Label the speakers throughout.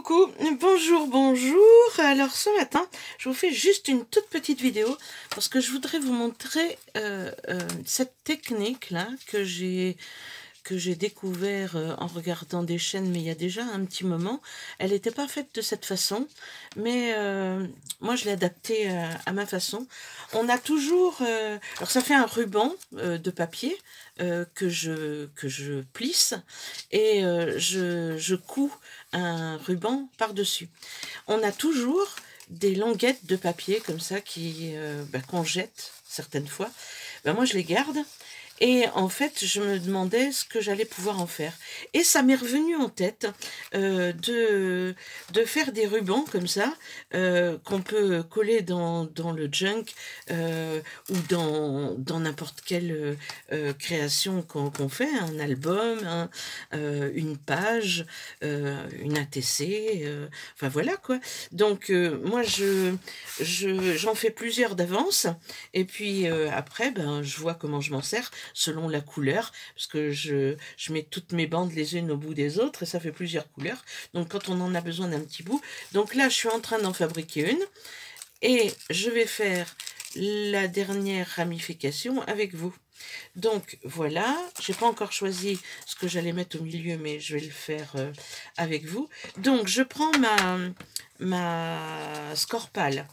Speaker 1: Coucou, bonjour, bonjour. Alors ce matin, je vous fais juste une toute petite vidéo parce que je voudrais vous montrer cette technique-là que j'ai découvert en regardant des chaînes, mais il y a déjà un petit moment. Elle n'était pas faite de cette façon, mais moi je l'ai adaptée à ma façon. On a toujours... alors ça fait un ruban de papier que je plisse et je couds un ruban par-dessus. On a toujours des languettes de papier comme ça qu'on jette certaines fois. Moi je les garde. Et en fait, je me demandais ce que j'allais pouvoir en faire. Et ça m'est revenu en tête de faire des rubans comme ça, qu'on peut coller dans le junk ou dans n'importe quelle création qu'on fait, un album, une page, une ATC, enfin voilà quoi. Donc moi, j'en fais plusieurs d'avance, et puis après, je vois comment je m'en sers, selon la couleur, parce que je mets toutes mes bandes les unes au bout des autres et ça fait plusieurs couleurs. Donc quand on en a besoin d'un petit bout, donc là je suis en train d'en fabriquer une et je vais faire la dernière ramification avec vous. Donc voilà, j'ai pas encore choisi ce que j'allais mettre au milieu, mais je vais le faire avec vous. Donc je prends ma scorpale.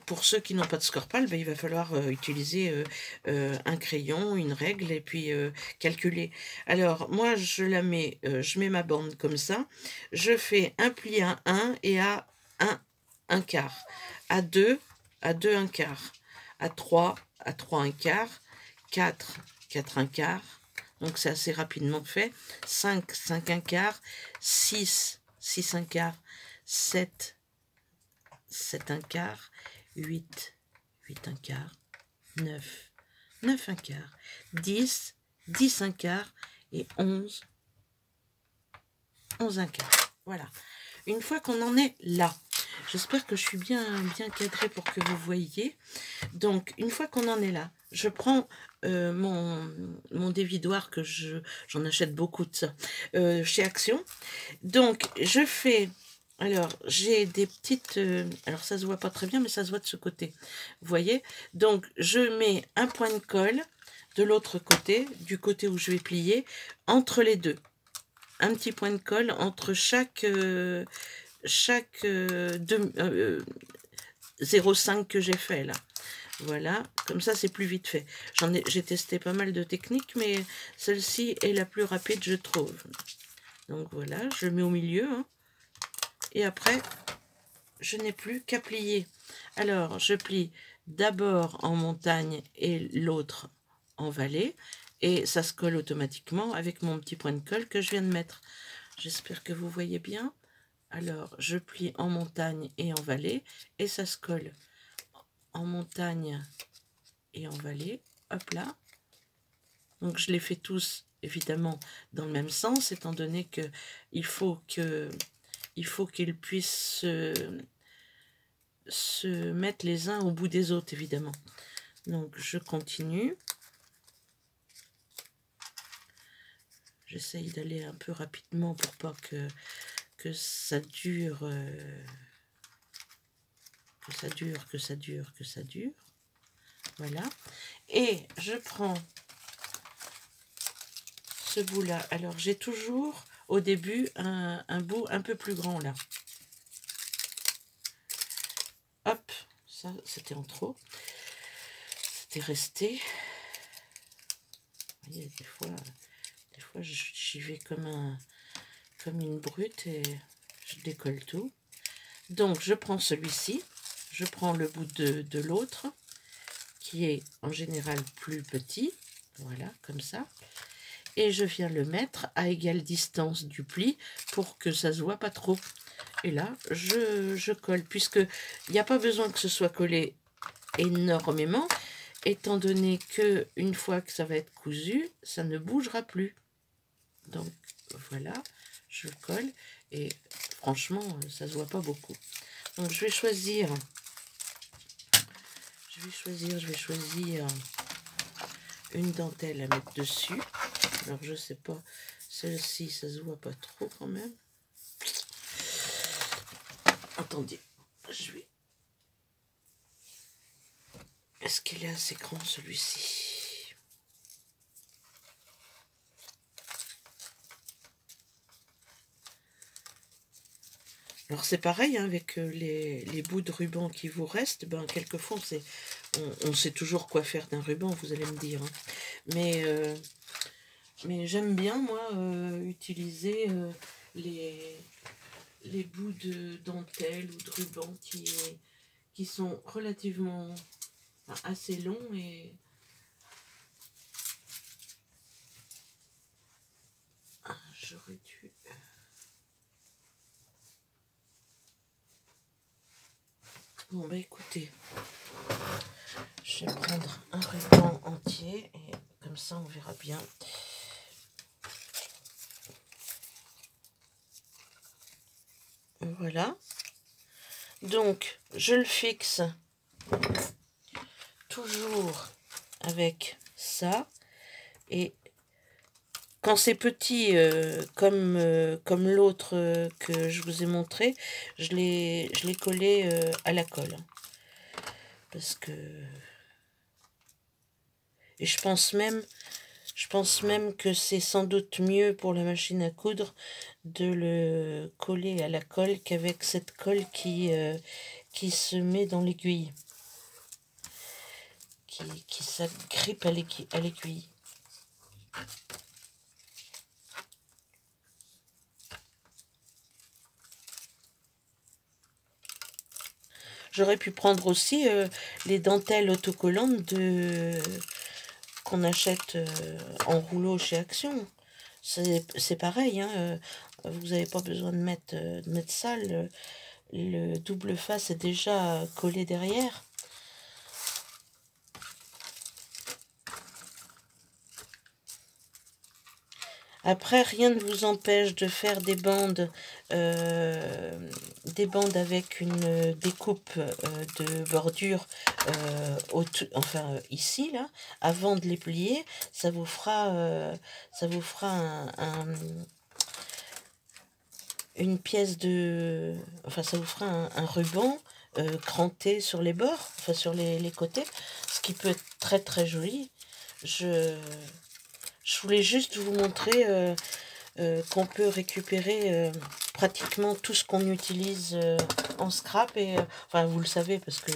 Speaker 1: Pour ceux qui n'ont pas de scorpale, il va falloir utiliser un crayon, une règle et puis calculer. Alors moi je la mets, je mets ma bande comme ça, je fais un pli à 1 et à 1 quart, à 2 1 quart, à 3 1 quart, 4 1 quart, donc c'est assez rapidement fait, 5 1 quart, 6 1 quart, 7 1 quart, 8 1 quart, 9 1 quart, 10 1 quart et 11 1 quart. Voilà. Une fois qu'on en est là, j'espère que je suis bien cadrée pour que vous voyiez. Donc, une fois qu'on en est là, je prends mon dévidoir, que j'en achète beaucoup de ça, chez Action. Donc, je fais... Alors, j'ai des petites... alors, ça se voit pas très bien, mais ça se voit de ce côté. Vous voyez? Donc, je mets un point de colle de l'autre côté, du côté où je vais plier, entre les deux. Un petit point de colle entre chaque 0,5 que j'ai fait là. Voilà, comme ça c'est plus vite fait. J'ai testé pas mal de techniques, mais celle-ci est la plus rapide, je trouve. Donc voilà, je mets au milieu, hein, et après je n'ai plus qu'à plier. Alors je plie d'abord en montagne et l'autre en vallée, et ça se colle automatiquement avec mon petit point de colle que je viens de mettre. J'espère que vous voyez bien. Alors, je plie en montagne et en vallée, et ça se colle en montagne et en vallée. Hop là. Donc, je les fais tous, évidemment, dans le même sens, étant donné que il faut qu'ils puissent se mettre les uns au bout des autres, évidemment. Donc, je continue. J'essaye d'aller un peu rapidement pour pas que ça dure, que ça dure. Voilà. Et je prends ce bout-là. Alors, j'ai toujours, au début, un bout un peu plus grand, là. Hop, ça, c'était en trop. C'était resté. Vous voyez, des fois j'y vais comme une brute et je décolle tout. Donc je prends celui-ci, je prends le bout de l'autre qui est en général plus petit, voilà, comme ça, et je viens le mettre à égale distance du pli pour que ça se voit pas trop. Et là je colle, puisque il n'y a pas besoin que ce soit collé énormément, étant donné que une fois que ça va être cousu, ça ne bougera plus. Donc voilà, je colle et franchement ça se voit pas beaucoup. Donc je vais choisir une dentelle à mettre dessus. Alors je sais pas, celle-ci ça se voit pas trop quand même. Attendez, je vais... Est-ce qu'il est assez grand celui-ci? Alors c'est pareil, hein, avec les bouts de ruban qui vous restent, ben, quelquefois on sait toujours quoi faire d'un ruban, vous allez me dire. Hein. Mais j'aime bien, moi, utiliser les bouts de dentelle ou de ruban qui sont relativement assez longs et... Ah, j'aurais dû... Bon, bah écoutez, je vais prendre un ruban entier et comme ça on verra bien. Voilà. Donc, je le fixe toujours avec ça. Et quand c'est petit, comme l'autre que je vous ai montré, je l'ai collé à la colle. Parce que... Et je pense même que c'est sans doute mieux pour la machine à coudre de le coller à la colle qu'avec cette colle qui se met dans l'aiguille. Qui s'agrippe à l'aiguille. J'aurais pu prendre aussi les dentelles autocollantes qu'on achète en rouleau chez Action. C'est pareil, hein, vous n'avez pas besoin de mettre ça. Le double face est déjà collé derrière. Après, rien ne vous empêche de faire des bandes avec une découpe de bordure, enfin ici, là, avant de les plier. Ça vous fera une pièce de... Enfin, ça vous fera un ruban cranté sur les bords, enfin sur les côtés, ce qui peut être très très joli. Je voulais juste vous montrer qu'on peut récupérer pratiquement tout ce qu'on utilise en scrap. Et enfin, vous le savez, parce que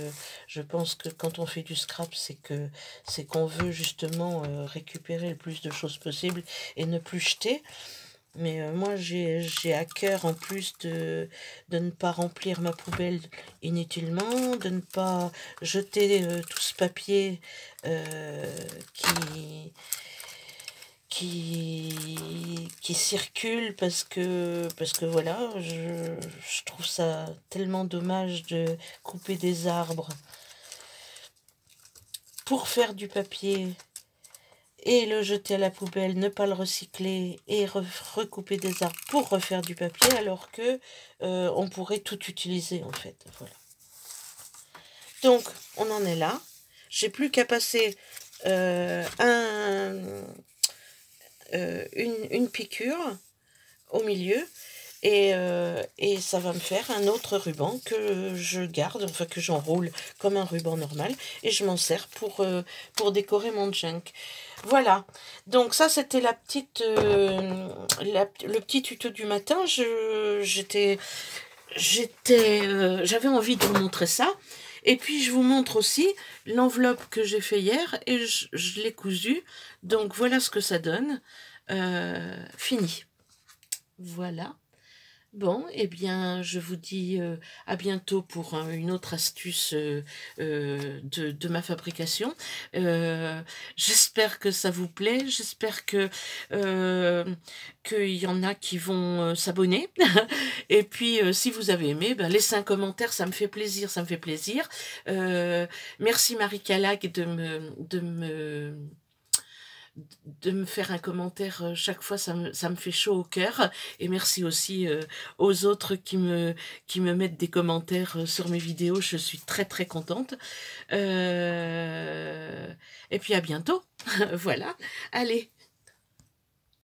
Speaker 1: je pense que quand on fait du scrap, c'est qu'on veut justement récupérer le plus de choses possible et ne plus jeter. Mais moi, j'ai à cœur, en plus, de ne pas remplir ma poubelle inutilement, de ne pas jeter tout ce papier qui circule parce que voilà, je trouve ça tellement dommage de couper des arbres pour faire du papier et le jeter à la poubelle, ne pas le recycler et recouper des arbres pour refaire du papier, alors que on pourrait tout utiliser en fait. Voilà. Donc on en est là. J'ai plus qu'à passer une piqûre au milieu et ça va me faire un autre ruban que je garde, enfin que j'enroule comme un ruban normal et je m'en sers pour décorer mon junk. Voilà, donc ça c'était la petite le petit tuto du matin. J'avais envie de vous montrer ça. Et puis je vous montre aussi l'enveloppe que j'ai fait hier et je l'ai cousue. Donc voilà ce que ça donne. Fini. Voilà. Bon, eh bien, je vous dis à bientôt pour une autre astuce de ma fabrication. J'espère que ça vous plaît. J'espère qu'il y en a qui vont s'abonner. Et puis, si vous avez aimé, ben, laissez un commentaire, ça me fait plaisir, ça me fait plaisir. Merci Marie Calac de me faire un commentaire chaque fois, ça me fait chaud au cœur. Et merci aussi aux autres qui me mettent des commentaires sur mes vidéos. Je suis très très contente. Et puis à bientôt. Voilà. Allez.